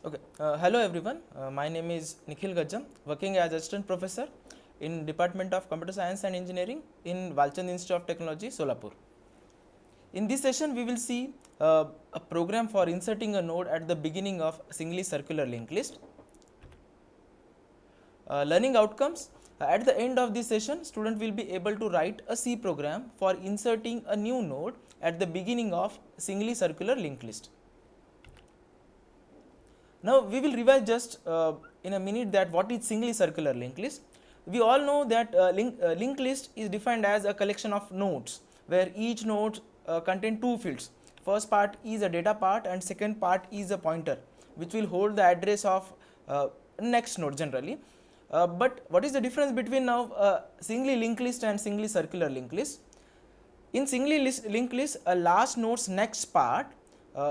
Okay. Hello everyone. My name is N.S.Gajjam, working as assistant professor in Department of Computer Science and Engineering in Walchand Institute of Technology, Solapur. In this session, we will see a program for inserting a node at the beginning of singly circular linked list. Learning outcomes. At the end of this session, student will be able to write a C program for inserting a new node at the beginning of singly circular linked list. Now we will revise just in a minute that what is singly circular linked list. We all know that linked list is defined as a collection of nodes where each node contain two fields. First part is a data part and second part is a pointer which will hold the address of next node generally. But what is the difference between now singly linked list and singly circular linked list? In singly linked list, a last node's next part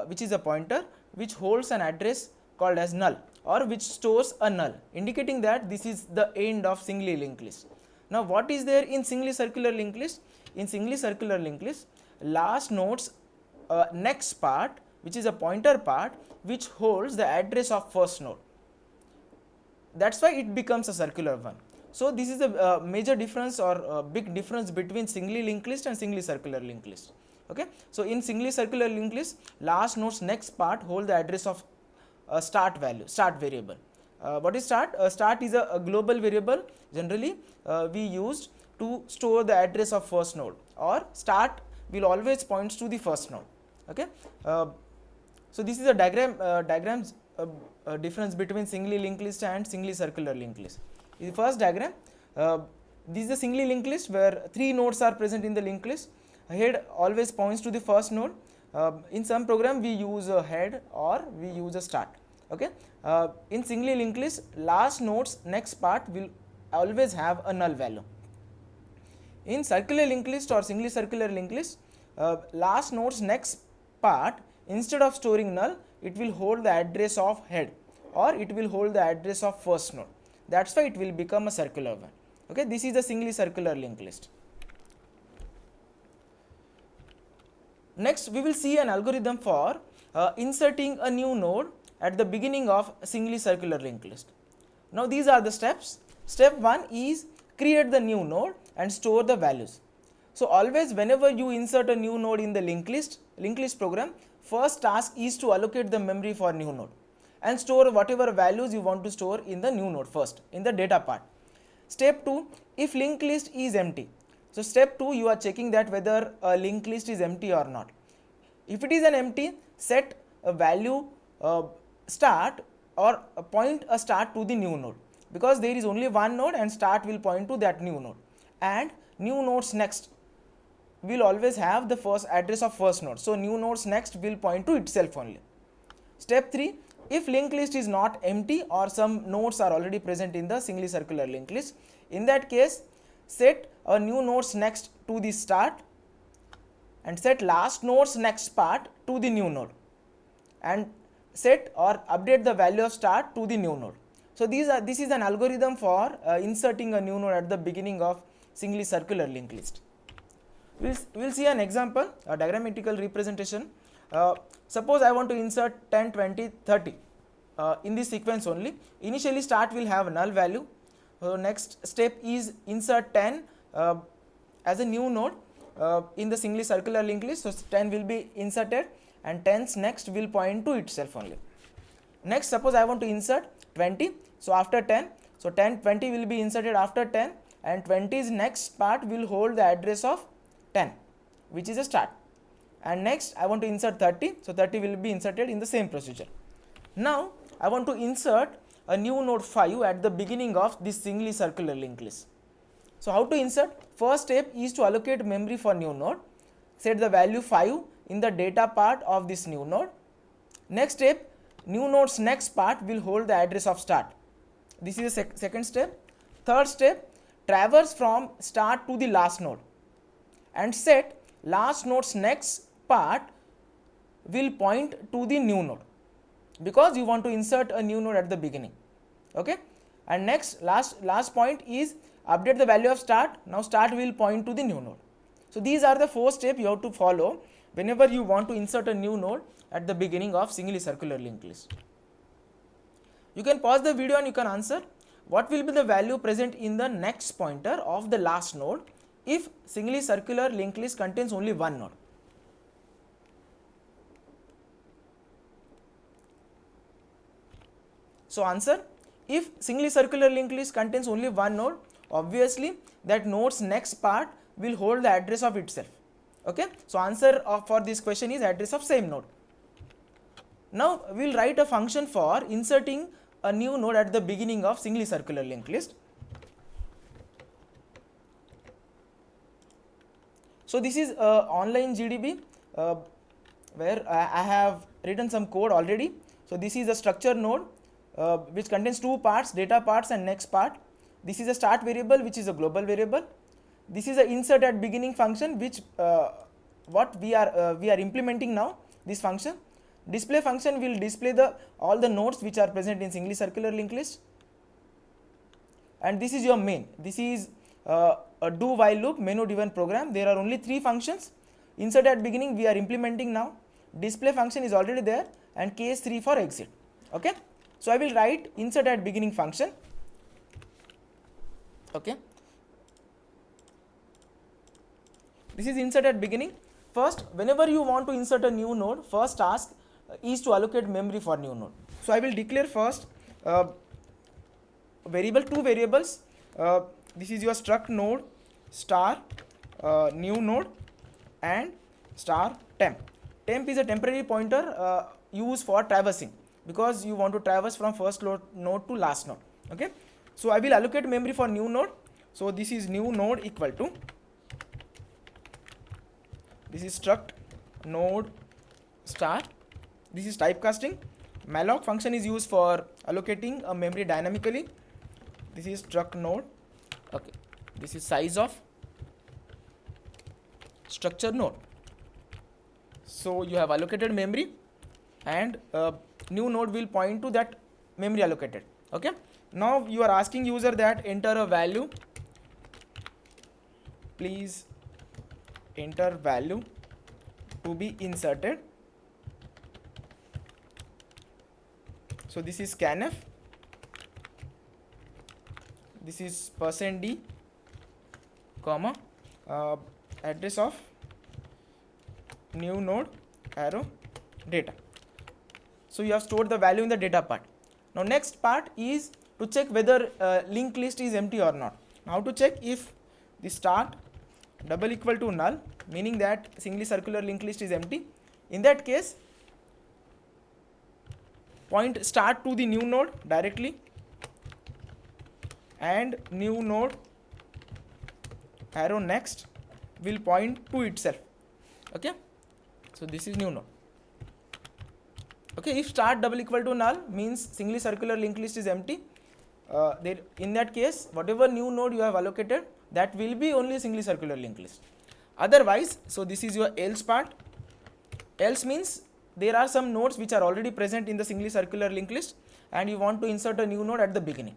which is a pointer which holds an address called as null or which stores a null, indicating that this is the end of singly linked list. Now what is there in singly circular linked list? In singly circular linked list, last node's next part which is a pointer part which holds the address of first node. That's why it becomes a circular one. So this is a major difference or a big difference between singly linked list and singly circular linked list. Okay, so in singly circular linked list, last node's next part hold the address of start variable. What is start? Start is a global variable generally we used to store the address of first node, or start will always points to the first node. Okay, so this is a diagrams difference between singly linked list and singly circular linked list. In the first diagram, this is a singly linked list where three nodes are present in the linked list. Head always points to the first node. In some program we use a head or we use a start. Okay, in singly linked list, last node's next part will always have a null value. In circular linked list or singly circular linked list, last node's next part, instead of storing null, it will hold the address of head or it will hold the address of first node. That's why it will become a circular one. Okay, this is the singly circular linked list. Next, we will see an algorithm for inserting a new node at the beginning of singly circular linked list. Now these are the steps. Step 1 is create the new node and store the values. So always whenever you insert a new node in the linked list program, first task is to allocate the memory for new node and store whatever values you want to store in the new node first in the data part. Step 2, if linked list is empty. So step 2, you are checking that whether a linked list is empty or not. If it is an empty, set a value start or point a start to the new node, because there is only one node and start will point to that new node, and new node's next will always have the first address of first node. So new node's next will point to itself only. Step 3, if linked list is not empty or some nodes are already present in the singly circular linked list, in that case set a new node's next to the start and set last node's next part to the new node and set or update the value of start to the new node. So this is an algorithm for inserting a new node at the beginning of singly circular linked list. We'll see an example, a diagrammatical representation. Suppose I want to insert 10, 20, 30 in this sequence only. Initially start will have a null value. Next step is insert 10 as a new node in the singly circular linked list. So 10 will be inserted and 10's next will point to itself only. Next, suppose I want to insert 20. So after 10, so 20 will be inserted after 10 and 20's next part will hold the address of 10 which is a start. And next I want to insert 30. So 30 will be inserted in the same procedure. Now I want to insert a new node 5 at the beginning of this singly circular linked list. So how to insert? First step is to allocate memory for new node. Set the value 5 in the data part of this new node. Next step, new node's next part will hold the address of start. This is the second step. Third step, traverse from start to the last node and set last node's next part will point to the new node, because you want to insert a new node at the beginning. Okay, and next last point is update the value of start. Now start will point to the new node. So these are the 4 steps you have to follow whenever you want to insert a new node at the beginning of singly circular linked list. You can pause the video and you can answer. What will be the value present in the next pointer of the last node if singly circular linked list contains only one node? So answer, if singly circular linked list contains only one node, obviously that node's next part will hold the address of itself. Okay, so answer for this question is address of same node. Now we will write a function for inserting a new node at the beginning of singly circular linked list. So this is online GDB where I have written some code already. So this is a structure node which contains two parts, data parts and next part. This is a start variable which is a global variable. This is a insert at beginning function which what we are implementing now, this function. Display function will display all the nodes which are present in singly circular linked list, and this is your main. This is a do while loop menu driven program. There are only three functions. Insert at beginning we are implementing now, display function is already there, and case 3 for exit. Okay, so I will write insert at beginning function. Okay, this is insert at beginning. First, whenever you want to insert a new node, first task is to allocate memory for new node. So I will declare first variable, two variables. This is your struct node star new node and star temp. Temp is a temporary pointer used for traversing, because you want to traverse from first node to last node. Okay, so I will allocate memory for new node. So this is new node equal to, this is struct node star. This is typecasting. Malloc function is used for allocating a memory dynamically. This is struct node. Okay, this is size of structure node. So you have allocated memory, and new node will point to that memory allocated. Okay, now you are asking user that enter a value. Please enter value to be inserted. So this is scanf, this is %d, comma, address of new node arrow data. So you have stored the value in the data part. Now next part is to check whether linked list is empty or not. Now to check if the start double equal to null, meaning that singly circular linked list is empty. In that case, point start to the new node directly, and new node arrow next will point to itself. Okay, so this is new node. Okay, if start double equal to null means singly circular linked list is empty. In that case, whatever new node you have allocated, that will be only singly circular linked list. Otherwise, so this is your else part. Else means there are some nodes which are already present in the singly circular linked list, and you want to insert a new node at the beginning.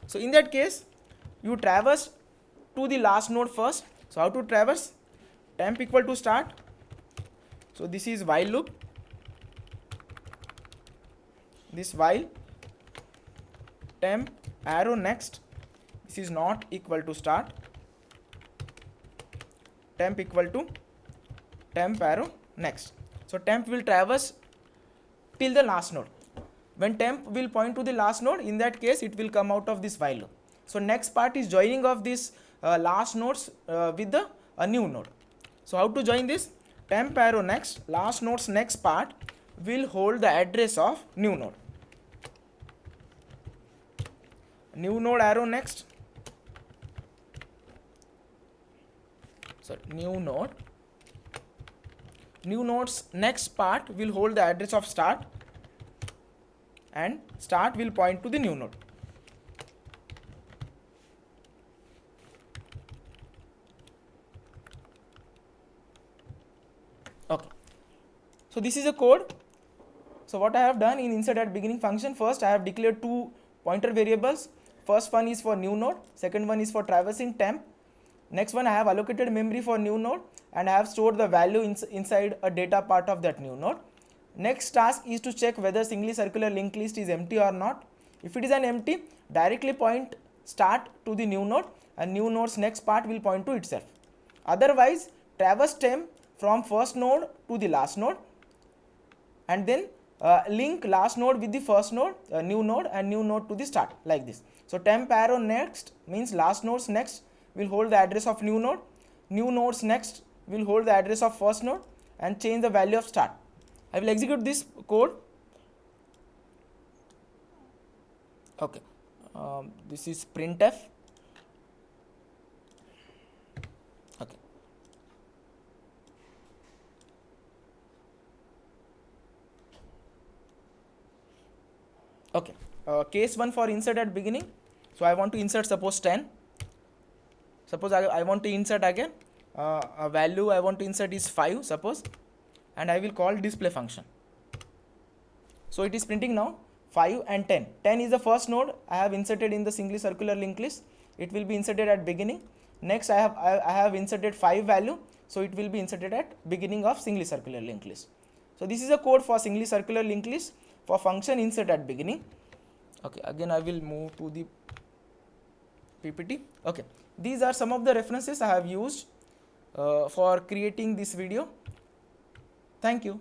So in that case, you traverse to the last node first. So how to traverse? Temp equal to start. So this is while loop. This while temp arrow next. This is not equal to start. Temp equal to temp arrow next. So temp will traverse till the last node. When temp will point to the last node, in that case it will come out of this while loop. So next part is joining of this last nodes with a new node. So how to join this? Temp arrow next, last node's next part will hold the address of new node. New node arrow next. So new node. New node's next part will hold the address of start, and start will point to the new node. Okay, so this is a code. So what I have done in insert at beginning function, first I have declared two pointer variables. First one is for new node, second one is for traversing temp. Next one I have allocated memory for new node, and I have stored the value inside a data part of that new node. Next task is to check whether singly circular linked list is empty or not. If it is an empty, directly point start to the new node, and new node's next part will point to itself. Otherwise, traverse stem from first node to the last node, and then link last node with the first node, new node, and new node to the start, like this. So temp arrow next means last node's next will hold the address of new node's next will hold the address of first node, and change the value of start. I will execute this code. Okay, this is printf. Okay, okay. Case 1 for insert at beginning. So I want to insert suppose 10. Suppose I want to insert again a value I want to insert is 5 suppose, and I will call display function. So it is printing now 5 and 10. 10 is the first node I have inserted in the singly circular linked list. It will be inserted at beginning. Next I have inserted 5 value, so it will be inserted at beginning of singly circular linked list. So this is a code for singly circular linked list for function insert at beginning. Okay, again I will move to the PPT. Okay, these are some of the references I have used for creating this video. Thank you.